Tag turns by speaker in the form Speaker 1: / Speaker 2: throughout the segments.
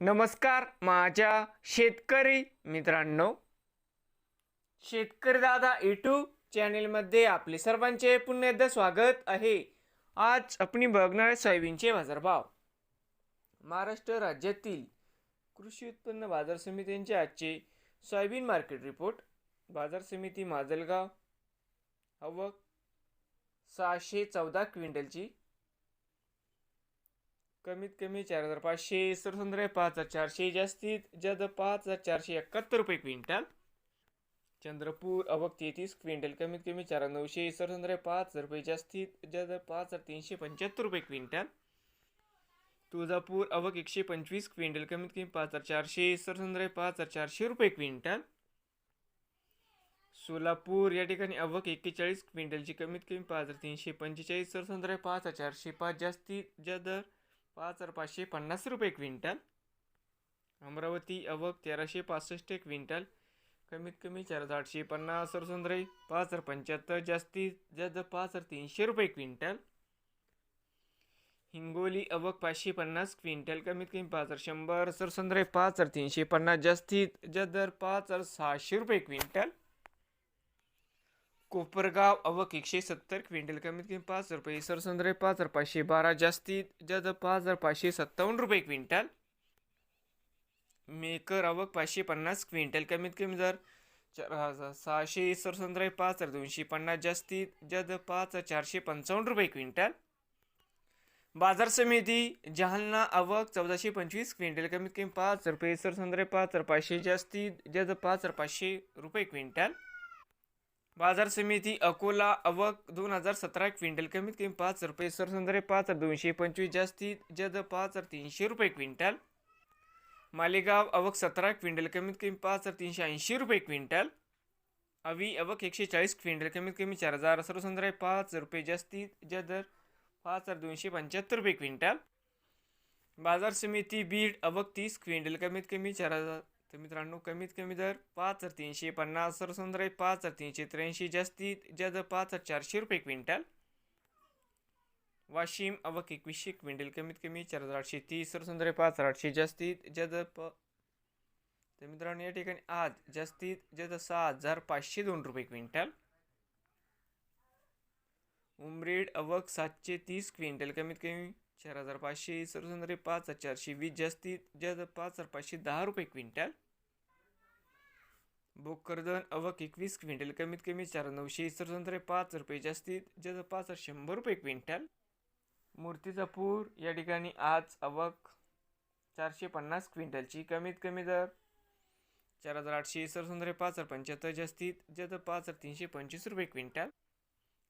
Speaker 1: नमस्कार माझ्या शेतकरी मित्रांनो, शेतकरी दादा यूट्यूब चॅनेलमध्ये आपले सर्वांचे पुन्हा एकदा स्वागत आहे। आज आपण बघणार आहे सोयाबीनचे बाजारभाव। महाराष्ट्र राज्यातील कृषी उत्पन्न बाजार समितीचे आजचे सोयाबीन मार्केट रिपोर्ट। बाजार समिती माजलगाव, आवक 614 क्विंटलची, कमीत कमी 4500, सरसंद्रे 5400, जास्तीत जास्त 5471 रुपये क्विंटल। चंद्रपूर आवक 33 क्विंटल, कमीत कमी 4900, सरसंद्रे 5000 रुपये, जास्तीत जास्त 5375 रुपये क्विंटल। तुळजापूर आवक 125 क्विंटल, कमीत कमी 5400, सरसंद्रे 5400 रुपये क्विंटल। सोलापूर या ठिकाणी आवक 41 क्विंटलची, कमीत कमी 5345, सरसंद्रे 5405, जास्तीत जास्त 5550 रुपये क्विंटल। अमरावती आवक 1365 क्विंटल, कमीत कमी 4850, सरसंद्रे 5075, जास्तीत जास्त 5300 रुपये क्विंटल। हिंगोली आवक 550 क्विंटल, कमीत कमी 5100, सरसंद्रे 5350, जास्तीत जास्त 5600 रुपये क्विंटल। कोपरगाव आवक 170 क्विंटल, कमीत कमी 5 रुपये, सरसंद्रे 5512, जास्तीत जास्त 5557 रुपये क्विंटल। मेकर आवक 550 क्विंटल, कमीत कमी दर 4600, सरसंद्रे 5250, जास्तीत जास्त 5455 रुपये क्विंटल। बाजार समिती जालना आवक 1425 क्विंटल, कमीत कमी 5 रुपये, सरसंद्रे 5500, जास्तीत जास्त 5500 रुपये क्विंटल। बाजार समिती अकोला आवक 2017 क्विंटल, कमीत कमी 5 रुपये, सरसंद्रे 5225, जास्तीत जास्त 5300 रुपये क्विंटल। मालेगाव आवक 17 क्विंटल, कमीत कमी 5380 रुपये क्विंटल। अवी आवक 140 क्विंटल, कमीत कमी 4000, सरसंद्रे 5 रुपये, जास्तीत जास्त 5275 रुपये क्विंटल। बाजार समिती बीड आवक 30 क्विंटल, कमीत कमी 4000, तर मित्रांनो कमीत कमी दर 5350, सरसंद्रे 5383, जास्तीत जास्त 5400 रुपये क्विंटल। वाशिम आवक 2100 क्विंटल, कमीत कमी 4830, सरसंद्रे 5800, जास्तीत जास्त तर मित्रांनो या ठिकाणी आज जास्तीत जास्त 6502 रुपये क्विंटल। उमरेड आवक 730 क्विंटल, कमीत कमी 4500, सरसंद्रे 5420, जास्तीत जास्त 5510 रुपये क्विंटल। भोकरदन आवक 21 क्विंटल, कमीत कमी 4900, सरसंद्रे 5 रुपये, जास्तीत जास्त 5100 रुपये क्विंटल। मूर्तिजापूर या ठिकाणी आज आवक 450 क्विंटलची, कमीत कमी दर 4800, सरसंद्रे 5075, जास्तीत जास्त 5325 रुपये क्विंटल।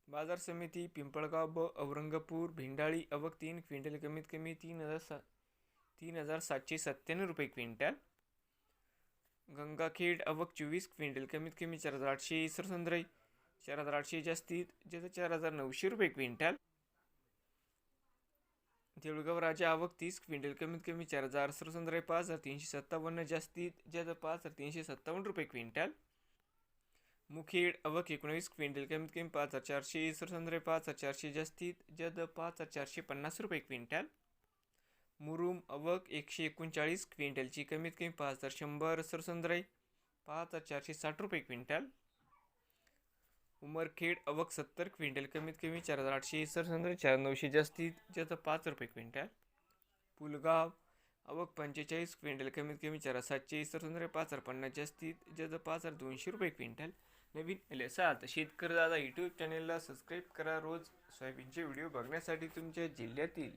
Speaker 1: बाजार समिती पिंपळगाव व औरंगापूर भिंडाळी आवक 3 क्विंटल, कमीत कमी 3797 रुपये क्विंटल। गंगाखेड आवक 24 क्विंटल, कमीत कमी 4800, सरसंद्रे 4800, जास्तीत जास्त 4900 रुपये क्विंटल। देऊळगाव राजा आवक 30 क्विंटल, कमीत कमी 4000, सरसंद्रे 5357, जास्तीत जास्त 5357 रुपये क्विंटल। मुखेड आवक 19 क्विंटल, कमीत कमी 5400, सरसंद्रे 5400, जास्तीत जास्त 5450 रुपये क्विंटल। मुरुम आवक 139 क्विंटलची, कमीत कमी 5100, सरसंद्रे 5460 रुपये क्विंटल। उमरखेड आवक 70 क्विंटल, कमीत कमी 4800, सरसंद्रे 4900, जास्तीत जास्त 5 रुपये क्विंटल। पुलगाव आवक 45 क्विंटल, कमीत कमी 4700, सरसंद्रे 5050, जास्तीत जास्त 5200 रुपये क्विंटल। नवीन आले असाल तर शेतकरी दादा यूट्यूब चॅनेलला सबस्क्राईब करा। रोज सोयाबीनचे व्हिडिओ बघण्यासाठी तुमच्या जिल्ह्यातील